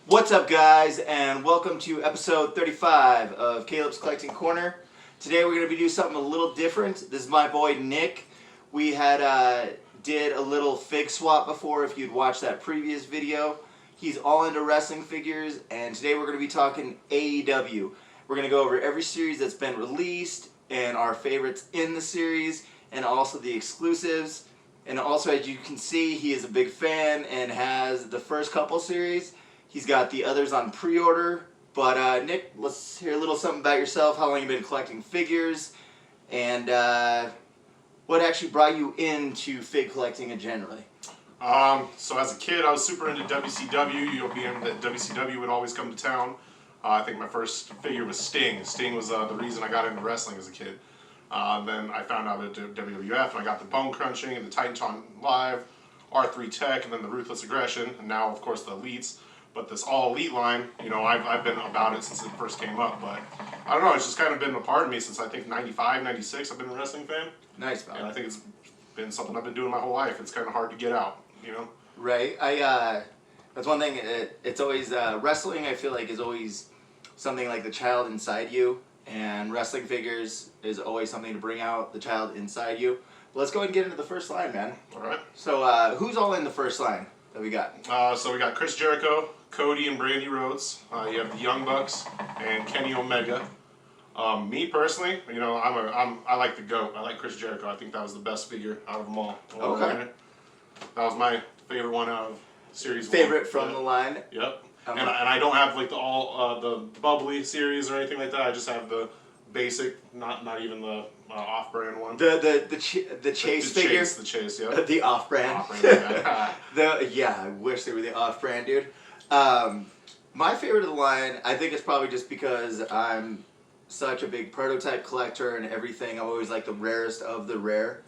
What's up, guys, and welcome to episode 35 of Caleb's Collecting Corner. Today we're going to be doing something a little different. This is my boy Nick. We had did a little fig swap before, if you'd watched that previous video. He's all into wrestling figures, and today we're going to be talking AEW. We're going to go over every series that's been released, and our favorites in the series, and also the exclusives. And also, as you can see, he is a big fan and has the first couple series. He's got the others on pre-order. But Nick, let's hear a little something about yourself, how long you've been collecting figures, and what actually brought you into fig collecting generally. So as a kid, I was super into WCW. You know, being that WCW would always come to town. I think my first figure was Sting. Sting was the reason I got into wrestling as a kid. Then I found out about WWF, and I got the Bone Crunching, and the Titan Live, R3 Tech, and then the Ruthless Aggression, and now, of course, the Elites. But this All Elite line, you know, I've been about it since it first came up. But I don't know, it's just kind of been a part of me since I think 95, 96. I've been a wrestling fan. Nice, man. And I think it's been something I've been doing my whole life. It's kind of hard to get out, you know? Right. That's one thing. It's always wrestling. I feel like is always something like the child inside you, and wrestling figures is always something to bring out the child inside you. But let's go ahead and get into the first line, man. All right. So who's all in the first line that we got? So we got Chris Jericho, Cody, and Brandy Rhodes. You have the Young Bucks and Kenny Omega. Me personally, you know, I like the GOAT. I like Chris Jericho. I think that was the best figure out of them all. Okay. That was my favorite one out of series. Favorite one. from the line. Yep. And I don't have like the bubbly series or anything like that. I just have the basic, not even the off-brand one. The Chase figure. The Chase, yeah. The off-brand. Yeah. I wish they were the off-brand, dude. My favorite of the line, I think it's probably just because I'm such a big prototype collector and everything. I always like the rarest of the rare.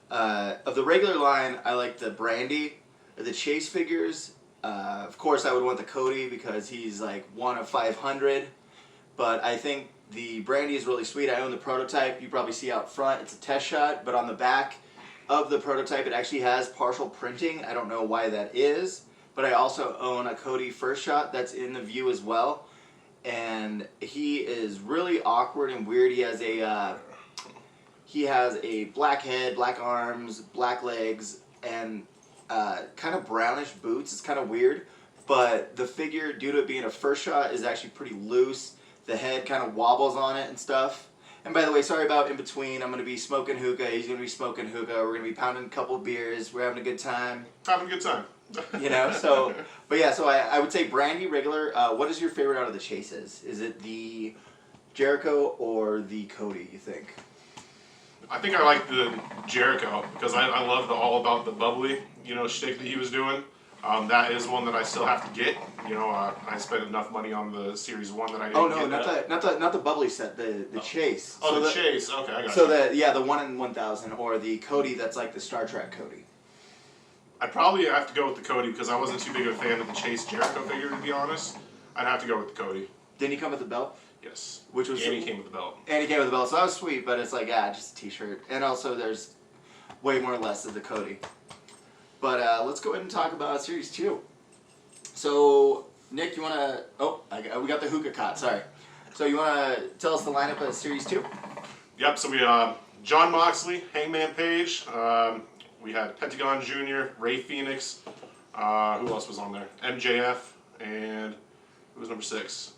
Of the regular line, I like the Brandy, the Chase figures. Of course, I would want the Cody because he's like 1 of 500. But I think the Brandy is really sweet. I own the prototype. You probably see out front. It's a test shot, but on the back of the prototype, it actually has partial printing. I don't know why that is. But I also own a Cody first shot that's in the view as well. And he is really awkward and weird. He has a black head, black arms, black legs, and kind of brownish boots. It's kind of weird, but the figure, due to it being a first shot, is actually pretty loose. The head kind of wobbles on it and stuff. And by the way, sorry about in between. I'm going to be smoking hookah. He's going to be smoking hookah. We're going to be pounding a couple of beers. We're having a good time. Having a good time. You know, so, but yeah, so I would say Brandy, regular. What is your favorite out of the Chases? Is it the Jericho or the Cody, you think? I think I like the Jericho because I love the all about the bubbly, you know, shtick that he was doing. That is one that I still have to get. You know, I spent enough money on the Series 1 that I didn't get. not the bubbly set, the Chase. Oh, so the Chase. Okay, I got so you. The 1 in 1,000, or the Cody that's like the Star Trek Cody. I'd probably have to go with the Cody because I wasn't too big of a fan of the Chase Jericho figure, to be honest. I'd have to go with the Cody. Didn't he come with the belt? Yes. Which was and he came with the belt. And he came with the belt, so that was sweet, but it's like, just a t-shirt. And also there's way more or less of the Cody. But let's go ahead and talk about Series 2. So, Nick, you want to... Oh, we got the hookah cot, sorry. So you want to tell us the lineup of Series 2? Yep, so we John Moxley, Hangman Page, we had Pentagon Jr., Ray Phoenix, who else was on there? MJF, and who was number 6?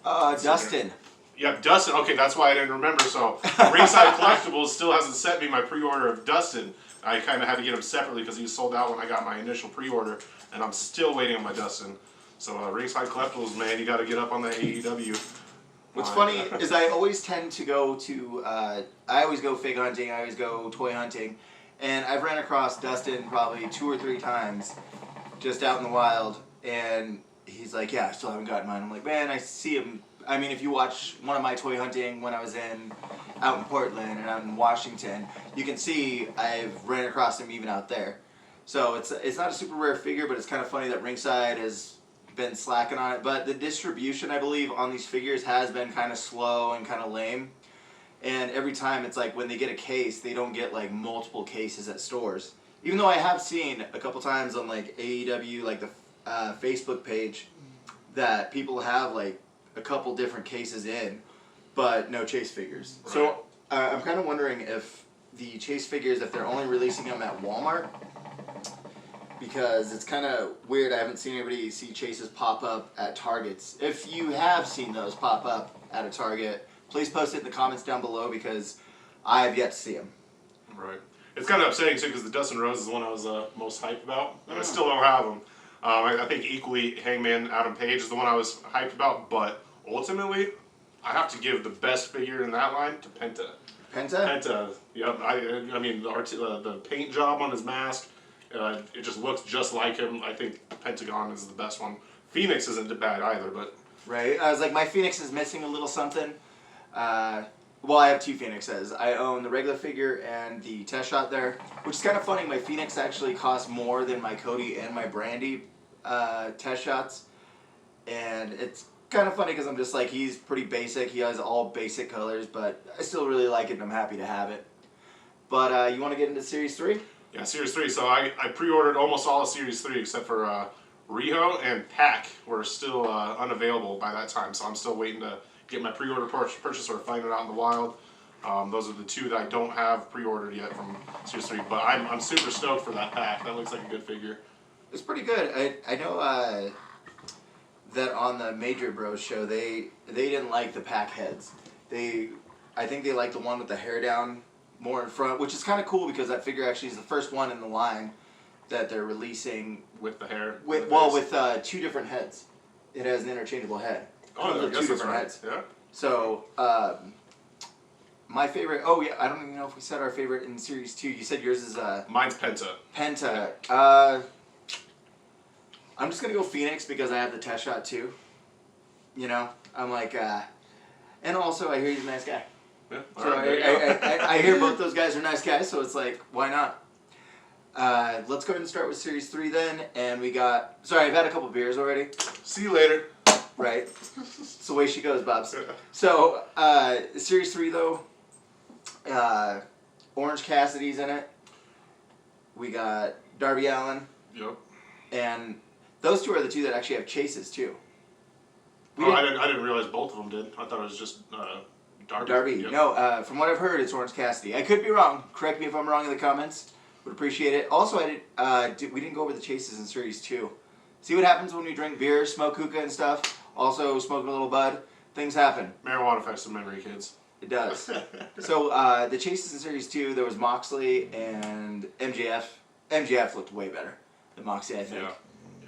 Dustin. Yep, Dustin. Okay, that's why I didn't remember. So, Ringside Collectibles still hasn't sent me my pre-order of Dustin. I kind of had to get him separately because he was sold out when I got my initial pre-order, and I'm still waiting on my Dustin. So, Ringside Collectibles, man, you got to get up on the AEW. What's funny is I always tend to go to, I always go fig hunting, I always go toy hunting, and I've ran across Dustin probably 2 or 3 times just out in the wild, and he's like, yeah, I still haven't gotten mine. I'm like, man, I see him. I mean, if you watch one of my toy hunting when I was out in Portland and out in Washington, you can see I've ran across him even out there. So it's not a super rare figure, but it's kind of funny that Ringside has been slacking on it. But the distribution, I believe, on these figures has been kind of slow and kind of lame. And every time it's like when they get a case, they don't get like multiple cases at stores. Even though I have seen a couple times on like AEW, like the Facebook page that people have like a couple different cases in, but no chase figures. Right. So I'm kind of wondering if the chase figures, if they're only releasing them at Walmart, because it's kind of weird. I haven't seen anybody see chases pop up at Targets. If you have seen those pop up at a Target, please post it in the comments down below because I have yet to see them. Right. It's kind of upsetting too because the Dustin Rose is the one I was most hyped about, and I still don't have him. I think equally Hangman Adam Page is the one I was hyped about, but ultimately, I have to give the best figure in that line to Penta. Penta? Penta. Yep. I mean the paint job on his mask, it just looks just like him. I think Pentagon is the best one. Phoenix isn't bad either, but right. I was like, my Phoenix is missing a little something. Well, I have two Phoenixes. I own the regular figure and the test shot there, which is kind of funny. My Phoenix actually costs more than my Cody and my Brandy test shots. And it's kind of funny because I'm just like, he's pretty basic. He has all basic colors, but I still really like it and I'm happy to have it. But you want to get into Series 3? yeah, Series 3. So I pre-ordered almost all of Series 3 except for Riho and Pac were still unavailable by that time. So I'm still waiting to get my pre-order purchase or find it out in the wild. Those are the two that I don't have pre-ordered yet from Series 3. But I'm super stoked for that Pac. That looks like a good figure. It's pretty good. I know that on the Major Bros show, they didn't like the Pac heads. I think they liked the one with the hair down more in front, which is kind of cool because that figure actually is the first one in the line that they're releasing With the hair? with two different heads. It has an interchangeable head. Oh, Comes I with guess two that's different right. heads. Yeah. So, my favorite... Oh, yeah, I don't even know if we said our favorite in Series 2. You said yours is... Mine's Penta. Penta. I'm just going to go Phoenix because I have the test shot too. You know? I'm like... and also, I hear he's a nice guy. Yeah. So Alright, I hear both those guys are nice guys, so it's like, why not? Let's go ahead and start with Series 3 then. And we got... Sorry, I've had a couple beers already. See you later. Right. It's the way she goes, Bobs. So, Series 3, though, Orange Cassidy's in it. We got Darby Allin. Yep. And those two are the two that actually have chases, too. I didn't realize both of them did. I thought it was just Darby. Darby. Yep. No, from what I've heard, it's Orange Cassidy. I could be wrong. Correct me if I'm wrong in the comments. Would appreciate it. Also, we didn't go over the chases in Series 2. See what happens when we drink beer, smoke hookah and stuff. Also, smoking a little bud. Things happen. Marijuana affects the memory, kids. It does. So, the chases in Series 2, there was Moxley and MJF. MJF looked way better than Moxley, I think. Yeah.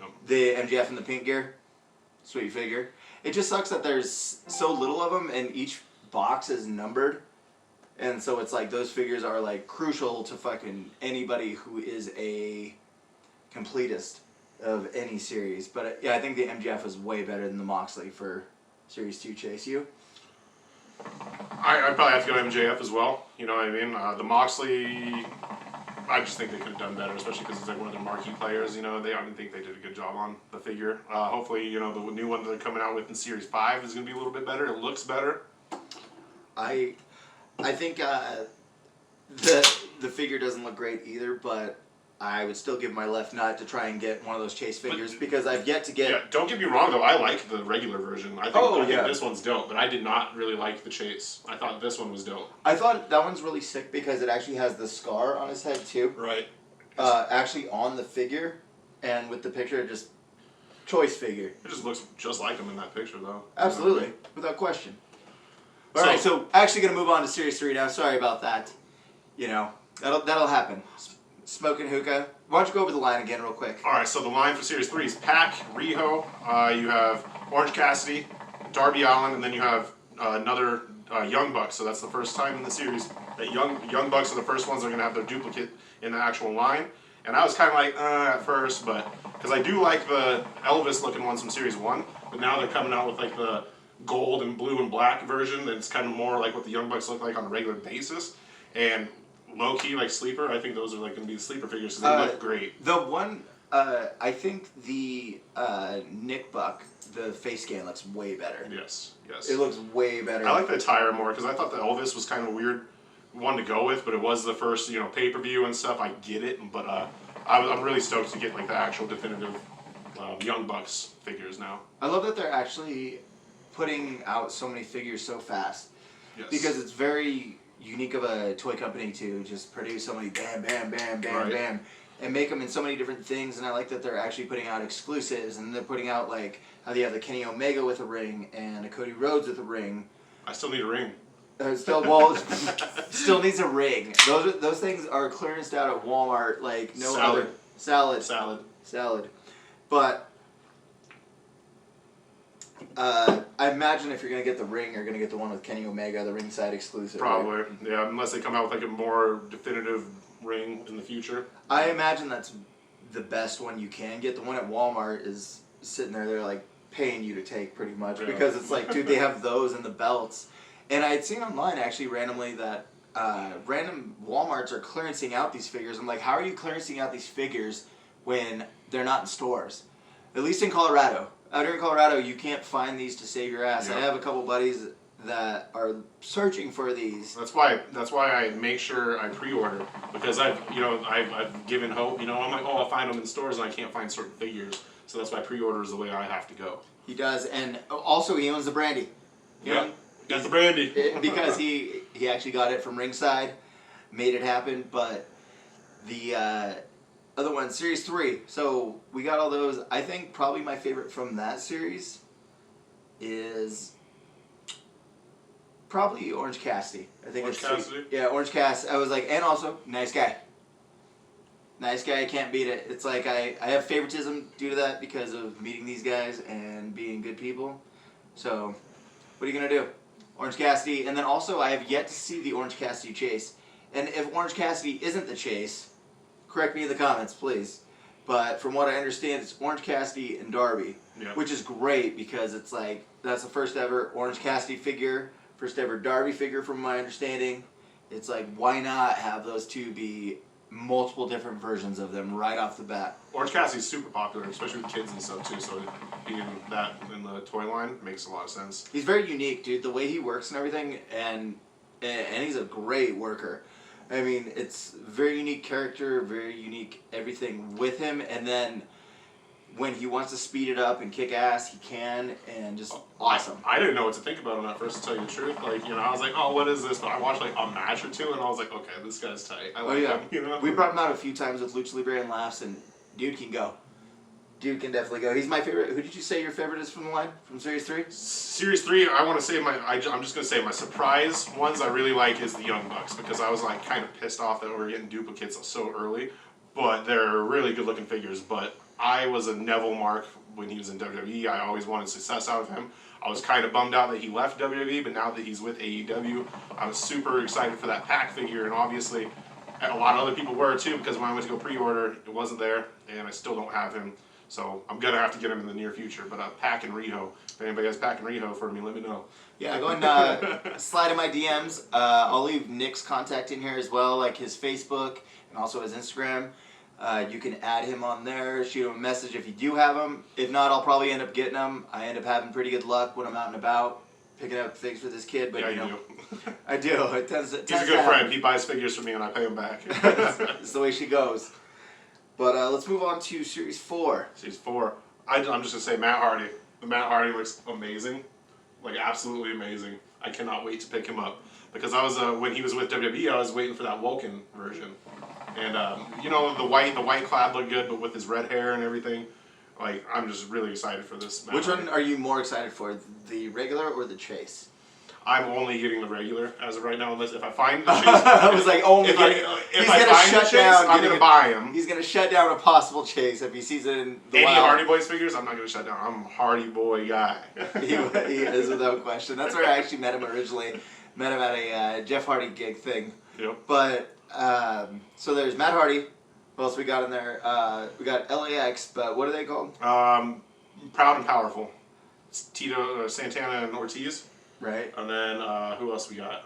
Yep. The MJF in the pink gear. Sweet figure. It just sucks that there's so little of them and each box is numbered. And so it's like those figures are like crucial to fucking anybody who is a completist of any series. But yeah, I think the MJF was way better than the Moxley for Series 2 Chase. You? I'd probably have to go MJF as well. You know what I mean? The Moxley, I just think they could have done better, especially because it's like one of their marquee players. You know, I didn't think they did a good job on the figure. Hopefully, you know, the new one that they're coming out with in Series 5 is going to be a little bit better. It looks better. I think the figure doesn't look great either, but I would still give my left nut to try and get one of those Chase figures because I've yet to get... Yeah, don't get me wrong, though. I like the regular version. I think this one's dope, but I did not really like the Chase. I thought this one was dope. I thought that one's really sick because it actually has the scar on his head, too. Right. Actually on the figure, and with the picture, just choice figure. It just looks just like him in that picture, though. Absolutely, without question. Alright, so actually going to move on to Series 3 now. Sorry about that. You know, that'll happen. Smoking hookah. Why don't you go over the line again real quick? Alright, so the line for Series 3 is Pac, Riho, you have Orange Cassidy, Darby Allin, and then you have another Young Bucks. So that's the first time in the series that Young Bucks are the first ones that are going to have their duplicate in the actual line. And I was kind of like, at first, but because I do like the Elvis looking ones from Series 1, but now they're coming out with like the gold and blue and black version that's kind of more like what the Young Bucks look like on a regular basis. And low key, like sleeper, I think those are like going to be the sleeper figures because they look great. The one, I think the Nick Buck, the face scan looks way better. Yes. It looks way better. I like the attire more because I thought the Elvis was kind of a weird one to go with, but it was the first, you know, pay-per-view and stuff. I get it, but I'm really stoked to get like the actual definitive Young Bucks figures now. I love that they're actually putting out so many figures so fast. Yes. Because it's very unique of a toy company to just produce so many bam, bam, bam, bam, Right. bam, and make them in so many different things. And I like that they're actually putting out exclusives, and they're putting out like how they have the Kenny Omega with a ring and a Cody Rhodes with a ring. I still need a ring. Still needs a ring. Those things are clearanced out at Walmart like no other. Salad. But I imagine if you're gonna get the ring, you're gonna get the one with Kenny Omega, the ringside exclusive. Probably, right? yeah. Unless they come out with like a more definitive ring in the future. I imagine that's the best one you can get. The one at Walmart is sitting there. They're like paying you to take pretty much because it's like, dude, they have those and the belts. And I had seen online actually randomly that random Walmarts are clearancing out these figures. I'm like, how are you clearancing out these figures when they're not in stores? At least in Colorado. Out here in Colorado, you can't find these to save your ass. Yeah. I have a couple buddies that are searching for these. That's why I make sure I pre-order, because I've given hope. I'm like, I'll find them in stores and I can't find certain figures. So that's why pre-order is the way I have to go. He does, and also he owns the brandy. Yeah, got the brandy. Because he actually got it from ringside, made it happen. But the other one, Series 3. So we got all those. I think probably my favorite from that series is probably Orange Cassidy. I think Orange it's Cassidy? Yeah, Orange Cassidy. I was like, and also nice guy. Nice guy, can't beat it. It's like I have favoritism due to that because of meeting these guys and being good people. So, what are you going to do? Orange Cassidy. And then also, I have yet to see the Orange Cassidy chase. And if Orange Cassidy isn't the chase, correct me in the comments, please. But from what I understand, it's Orange Cassidy and Darby. Yeah. Which is great because it's like, that's the first ever Orange Cassidy figure, first ever Darby figure from my understanding. It's like, why not have those two be multiple different versions of them right off the bat? Orange Cassidy's super popular, especially with kids and stuff too, so being that in the toy line makes a lot of sense. He's very unique, dude. The way he works and everything, and he's a great worker. I mean, it's very unique character, very unique everything with him, and then when he wants to speed it up and kick ass, he can, and just awesome. I didn't know what to think about him at first, to tell you the truth. Like, I was like, oh, what is this? But I watched like a match or two, and I was like, okay, this guy's tight. I like him. We brought him out a few times with Lucha Libre and Laughs, and dude can go. Dude can definitely go. He's my favorite. Who did you say your favorite is from the line? From Series 3? Series 3, I want to say I'm just going to say my surprise ones I really like is the Young Bucks, because I was like kind of pissed off that we were getting duplicates so early. But they're really good looking figures. But I was a Neville mark when he was in WWE. I always wanted success out of him. I was kind of bummed out that he left WWE, but now that he's with AEW, I was super excited for that pack figure, and obviously a lot of other people were too, because when I went to go pre-order, it wasn't there, and I still don't have him. So I'm going to have to get him in the near future. But Pac and Riho, if anybody has Pac and Riho for me, let me know. Yeah, go and slide in my DMs. I'll leave Nick's contact in here as well, like his Facebook and also his Instagram. You can add him on there, shoot him a message if you do have him. If not, I'll probably end up getting him. I end up having pretty good luck when I'm out and about, picking up things for this kid. But Yeah, you know, do. I do. It tends He's a good friend. He buys figures for me and I pay him back. It's the way she goes. But let's move on to Series 4. Series 4. I'm just going to say Matt Hardy. The Matt Hardy looks amazing. Like, absolutely amazing. I cannot wait to pick him up. Because I was, when he was with WWE, I was waiting for that Woken version. And, the white clad looked good, but with his red hair and everything. Like, I'm just really excited for this. Which one are you more excited for? The regular or the chase? I'm only getting the regular as of right now, unless if I find the chase. I was like, only. If I find the chase, I'm going to buy him. He's going to shut down a possible chase if he sees it in the Any wild. Hardy Boys figures, I'm not going to shut down. I'm a Hardy Boy guy. he is without question. That's where I actually met him originally. Met him at a Jeff Hardy gig thing. Yep. But, so there's Matt Hardy. What else we got in there? We got LAX, but what are they called? Proud and Powerful. It's Tito, Santana, and Ortiz. Right. And then, who else we got?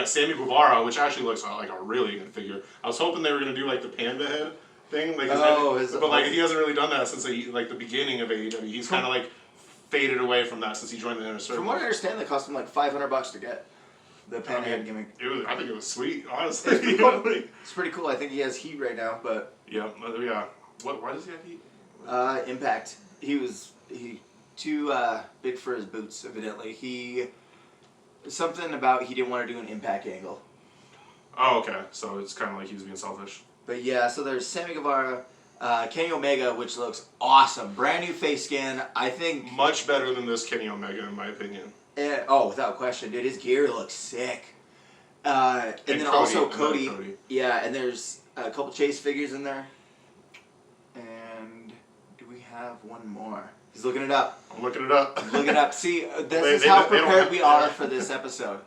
Sammy Bavaro, which actually looks like a really good figure. I was hoping they were going to do like the panda head thing. Like he hasn't really done that since the beginning of AEW. He's kind of like faded away from that since he joined the inner circle. From what I understand, they cost him like $500 to get. the panhead gimmick. I think it was sweet, honestly. It's pretty cool. I think he has heat right now, but yeah. Why does he have heat? Impact. He too big for his boots. Evidently, something about he didn't want to do an Impact angle. Oh, okay. So it's kind of like he was being selfish. But yeah, so there's Sammy Bavaro, Kenny Omega, which looks awesome. Brand new face skin. I think much better than this Kenny Omega, in my opinion. Without question, dude. His gear looks sick. And then Cody, also Cody. Yeah, and there's a couple Chase figures in there. And do we have one more? He's looking it up. I'm looking it up. Looking it up. See, this is how prepared we are for this episode.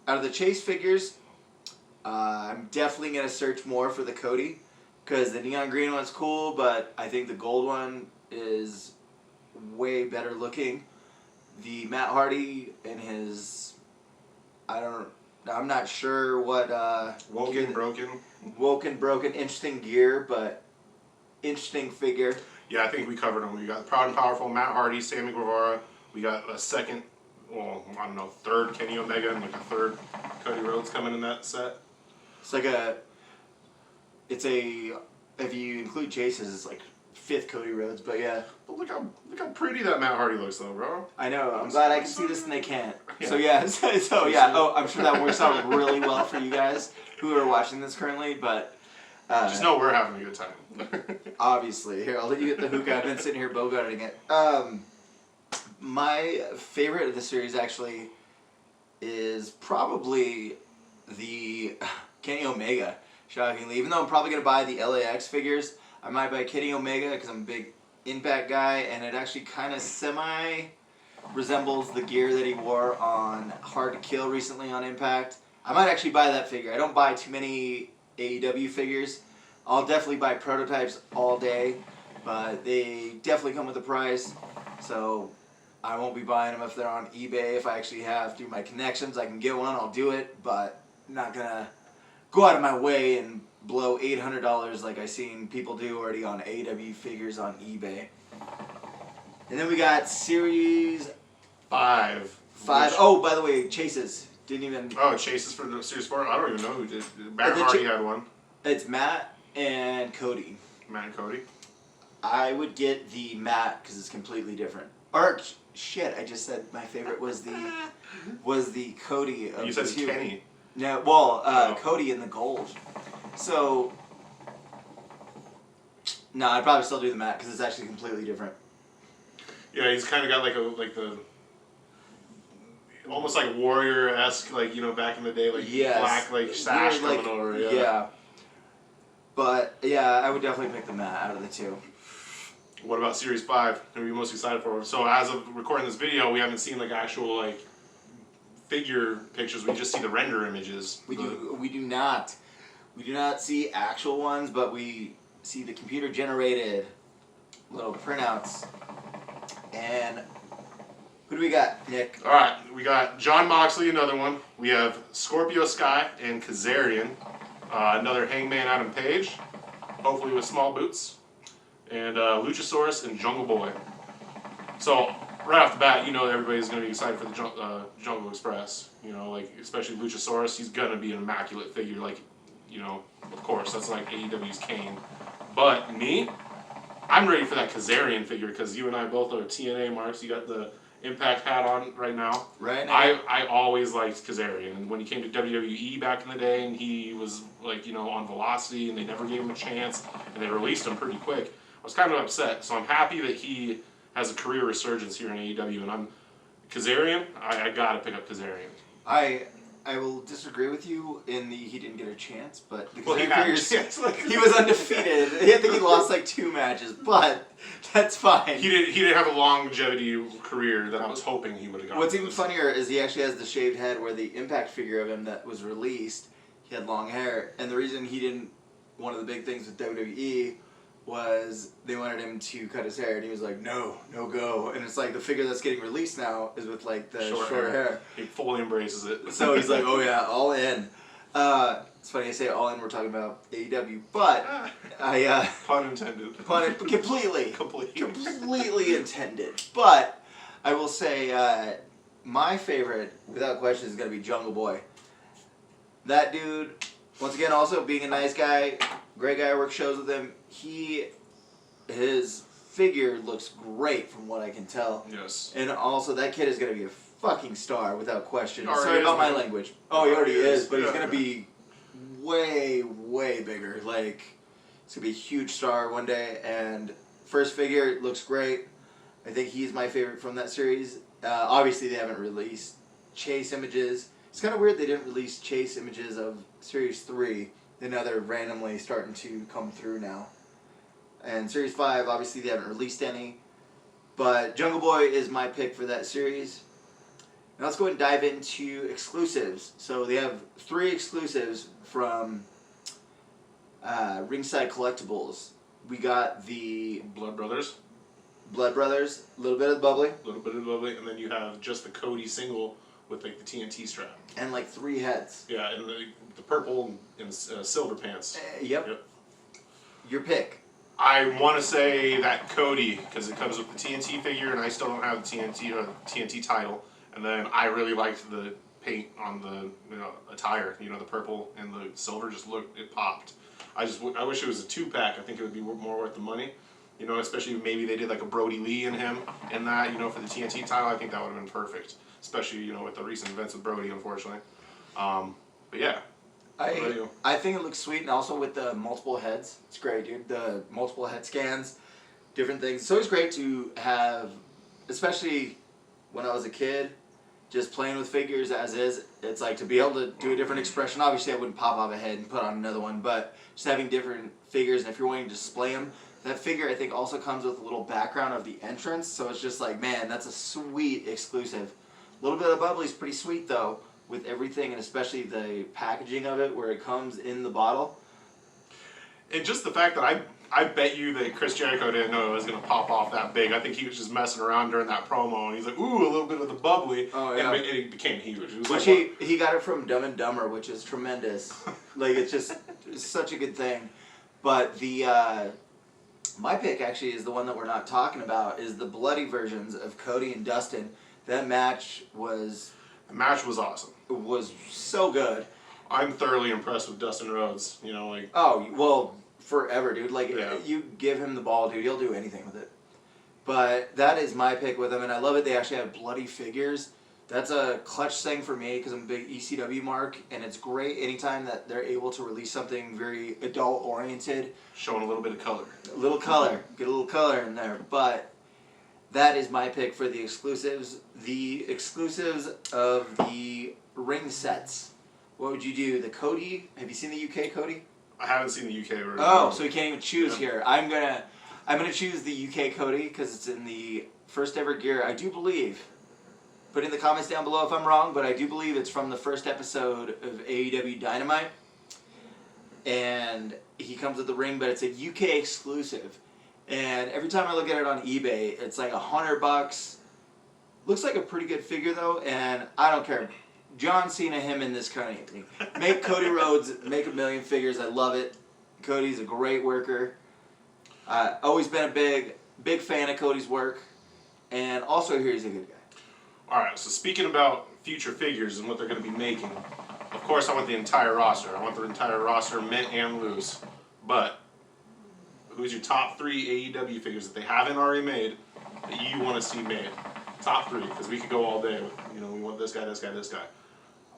Out of the Chase figures, I'm definitely going to search more for the Cody, because the neon green one's cool, but I think the gold one is way better looking. The Matt Hardy and his, I'm not sure what Woken broken, interesting gear, but interesting figure. Yeah, I think we covered them. We got Proud and Powerful Matt Hardy, Sammy Guevara. We got a second. Well, I don't know, third Kenny Omega and like a third Cody Rhodes coming in that set. If you include Chase's, it's like fifth Cody Rhodes, but yeah. But look how pretty that Matt Hardy looks though, bro. I know, I'm glad I can see this and they can't. Yeah. So yeah, I'm sure that works out really well for you guys who are watching this currently, but... just know we're having a good time. Obviously. Here, I'll let you get the hookah. I've been sitting here bogarting it. My favorite of the series actually is probably the Kenny Omega, shockingly. Even though I'm probably going to buy the LAX figures, I might buy Kenny Omega because I'm a big Impact guy, and it actually kind of resembles the gear that he wore on Hard to Kill recently on Impact. I might actually buy that figure. I don't buy too many AEW figures. I'll definitely buy prototypes all day, but they definitely come with a price, so I won't be buying them if they're on eBay. If I actually have through my connections, I can get one, I'll do it, but I'm not going to go out of my way and blow $800 like I've seen people do already on AEW figures on eBay. And then we got Series 5. Oh, by the way, Chase's. Didn't even... Oh, Chase's for the Series 4? I don't even know who did. Matt Hardy had one. It's Matt and Cody. Matt and Cody? I would get the Matt because it's completely different. Or, shit, I just said my favorite was the Cody of You said the two. Kenny. No, well, Cody in the gold. So, no, I'd probably still do the Matt because it's actually completely different. Yeah, he's kind of got the almost like warrior-esque, like, you know, back in the day, like black, like sash coming over. Yeah. But yeah, I would definitely pick the Matt out of the two. What about Series 5? Who are you most excited for? So as of recording this video, we haven't seen like actual like figure pictures. We just see the render images. We do not see actual ones, but we see the computer generated little printouts. And who do we got, Nick? All right, we got John Moxley, another one. We have Scorpio Sky and Kazarian, another Hangman Adam Page, hopefully with small boots, and Luchasaurus and Jungle Boy. So right off the bat, you know everybody's going to be excited for the Jungle Express. You know, like especially Luchasaurus, he's going to be an immaculate figure. Like, you know, of course, that's like AEW's Kane. But me, I'm ready for that Kazarian figure because you and I both are TNA marks. You got the Impact hat on right now. Right now. I always liked Kazarian. And when he came to WWE back in the day and he was like, you know, on Velocity and they never gave him a chance and they released him pretty quick, I was kind of upset. So I'm happy that he has a career resurgence here in AEW. And Kazarian, I got to pick up Kazarian. I will disagree with you in he didn't get a chance, but the he was undefeated. I think he lost like 2 matches, but that's fine. He didn't have a longevity career that I was hoping he would have gotten. What's even funnier is he actually has the shaved head where the Impact figure of him that was released, he had long hair, and the reason he didn't, one of the big things with WWE was they wanted him to cut his hair, and he was like, no go. And it's like the figure that's getting released now is with like the short hair. He fully embraces it. So he's like, oh yeah, all in. It's funny I say all in, we're talking about AEW, but pun intended. Completely intended. But I will say my favorite, without question, is going to be Jungle Boy. That dude, once again, also being a nice guy, great guy. I work shows with him. His figure looks great from what I can tell. Yes. And also, that kid is going to be a fucking star without question. He already Sorry is, about my man. language. Oh, he already is, but he's Yeah. going to be way, way bigger. Like, he's going to be a huge star one day. And first figure looks great. I think he's my favorite from that series. Obviously, they haven't released chase images. It's kind of weird they didn't release chase images of Series 3. And now they're randomly starting to come through now. And Series 5, obviously, they haven't released any. But Jungle Boy is my pick for that series. Now let's go ahead and dive into exclusives. So they have 3 exclusives from Ringside Collectibles. We got the Blood Brothers. Blood Brothers, a little bit of the bubbly, A little bit of bubbly, and then you have just the Cody single with like the TNT strap. and like 3 heads. Yeah, and the purple and silver pants. Yep. Your pick. I want to say that Cody, because it comes with the TNT figure, and I still don't have the TNT title. And then I really liked the paint on the attire. The purple and the silver it popped. I wish it was a 2-pack. I think it would be more worth the money. Especially maybe they did like a Brody Lee in him and that, for the TNT title. I think that would have been perfect. Especially, with the recent events with Brody, unfortunately. But yeah. I think it looks sweet, and also with the multiple heads. It's great, dude. The multiple head scans, different things. It's always great to have, especially when I was a kid, just playing with figures as is. It's like to be able to do a different expression. Obviously, I wouldn't pop off a head and put on another one, but just having different figures, and if you're wanting to display them, that figure I think also comes with a little background of the entrance, so it's just like, man, that's a sweet exclusive. A little bit of bubbly is pretty sweet though, with everything, and especially the packaging of it, where it comes in the bottle. And just the fact that I bet you that Chris Jericho didn't know it was going to pop off that big. I think he was just messing around during that promo, and he's like, ooh, a little bit of the bubbly. Oh, yeah. And it became huge. It was Which like, he got it from Dumb and Dumber, which is tremendous. Like, it's such a good thing. But my pick actually is the one that we're not talking about, is the bloody versions of Cody and Dustin. That match was... The match was awesome. Was so good. I'm thoroughly impressed with Dustin Rhodes. Oh, well, forever, dude. Like, Yeah. you give him the ball, dude, he'll do anything with it. But that is my pick with him, and I love it. They actually have bloody figures. That's a clutch thing for me, because I'm a big ECW mark, and it's great anytime that they're able to release something very adult-oriented. Showing a little bit of color. A little color. Get a little color in there. But that is my pick for the exclusives. The exclusives of the ring sets. What would you do? The Cody? Have you seen the UK Cody? I haven't seen the UK version. Oh, so you can't even choose here. I'm gonna choose the UK Cody because it's in the first ever gear. I do believe. Put in the comments down below if I'm wrong, but I do believe it's from the first episode of AEW Dynamite. And he comes with the ring, but it's a UK exclusive. And every time I look at it on eBay, it's like $100. Looks like a pretty good figure though, and I don't care. John Cena, him in this kind of thing. Make Cody Rhodes make a million figures. I love it. Cody's a great worker. Always been a big fan of Cody's work, and also here he's a good guy. Alright, so speaking about future figures and what they're going to be making, of course I want the entire roster. I want the entire roster, mint and loose. But who's your top 3 AEW figures that they haven't already made that you want to see made? Top 3, because we could go all day with, we want this guy, this guy, this guy.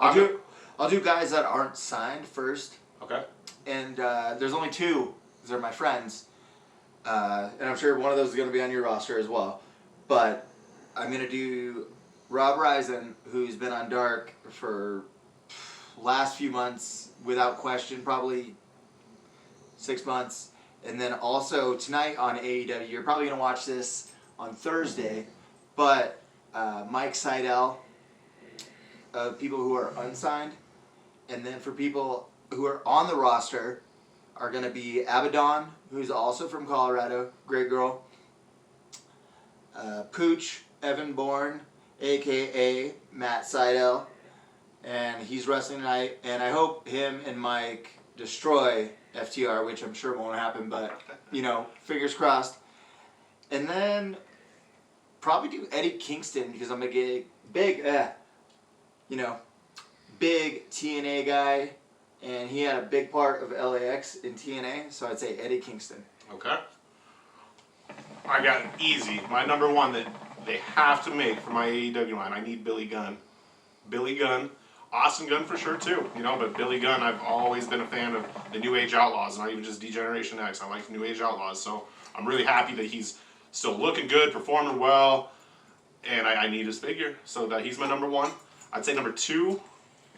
I'll do guys that aren't signed first. Okay. And there's only 2. These are my friends. And I'm sure one of those is going to be on your roster as well. But I'm going to do Rob Risen, who's been on Dark for last few months, without question, probably 6 months. And then also tonight on AEW, you're probably going to watch this on Thursday, but Mike Seidel, of people who are unsigned. And then for people who are on the roster are going to be Abaddon, who's also from Colorado, great girl. Pooch, Evan Bourne, a.k.a. Matt Seidel, and he's wrestling tonight. And I hope him and Mike destroy FTR, which I'm sure won't happen, but, fingers crossed. And then probably do Eddie Kingston because I'm a big, big TNA guy, and he had a big part of LAX in TNA, so I'd say Eddie Kingston. Okay. I got it easy. My number one that they have to make for my AEW line, I need Billy Gunn. Billy Gunn. Austin Gunn for sure too, but Billy Gunn, I've always been a fan of the New Age Outlaws, not even just D-Generation X. I like New Age Outlaws, so I'm really happy that he's still looking good, performing well, and I need his figure, so that he's my number one. I'd say number two,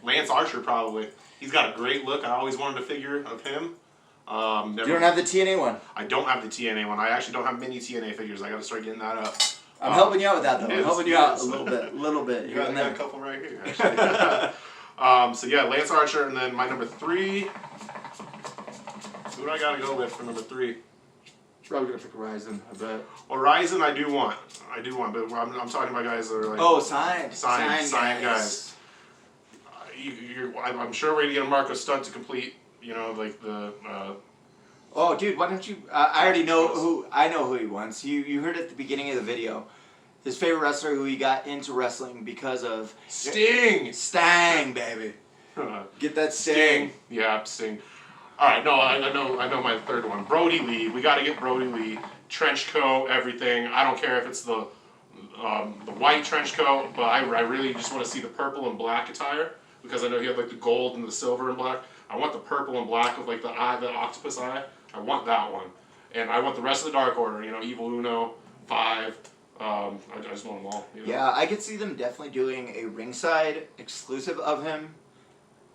Lance Archer probably. He's got a great look. I always wanted a figure of him. You don't have the TNA one? I don't have the TNA one. I actually don't have many TNA figures. I got to start getting that up. I'm helping you out with that though. I'm helping you out a little bit. You got a couple right here, actually. So yeah, Lance Archer, and then my number three. Who do I gotta go with for number three? Probably gonna pick Horizon, I bet. Horizon, I do want, but I'm talking about guys that are like signed guys. I'm sure we're gonna get a Marco Stunt to complete. Like the. Oh, dude, why don't you? I already know who. I know who he wants. You heard at the beginning of the video. His favorite wrestler who he got into wrestling because of Sting. Stang, baby. Get that Sting. Yeah, Sting. All right, no, I know my third one. Brody Lee. We got to get Brody Lee. Trench coat, everything. I don't care if it's the white trench coat, but I really just want to see the purple and black attire because I know he had like the gold and the silver and black. I want the purple and black with like the eye, the octopus eye. I want that one, and I want the rest of the Dark Order. Evil Uno, 5. I just want them all. Yeah, I could see them definitely doing a ringside exclusive of him,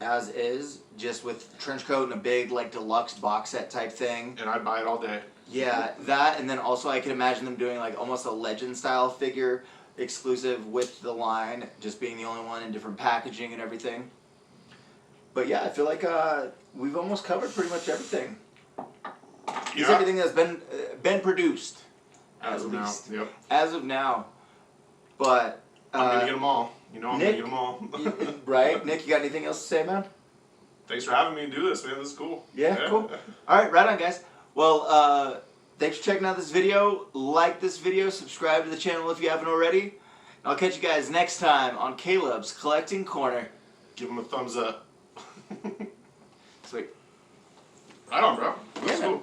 as is, just with trench coat and a big like deluxe box set type thing. And I'd buy it all day. Yeah, that, and then also I could imagine them doing like almost a legend style figure exclusive with the line, just being the only one in different packaging and everything. But yeah, I feel like we've almost covered pretty much everything. It's everything that's been produced. As of now, yep. As of now. But I'm gonna get them all. I'm Nick, gonna get them all. Right? Nick, you got anything else to say, man? Thanks for having me do this, man. This is cool. Yeah, cool. Alright, right on, guys. Well, thanks for checking out this video. Like this video, subscribe to the channel if you haven't already. And I'll catch you guys next time on Caleb's Collecting Corner. Give them a thumbs up. Sweet. Right on, bro. That's cool.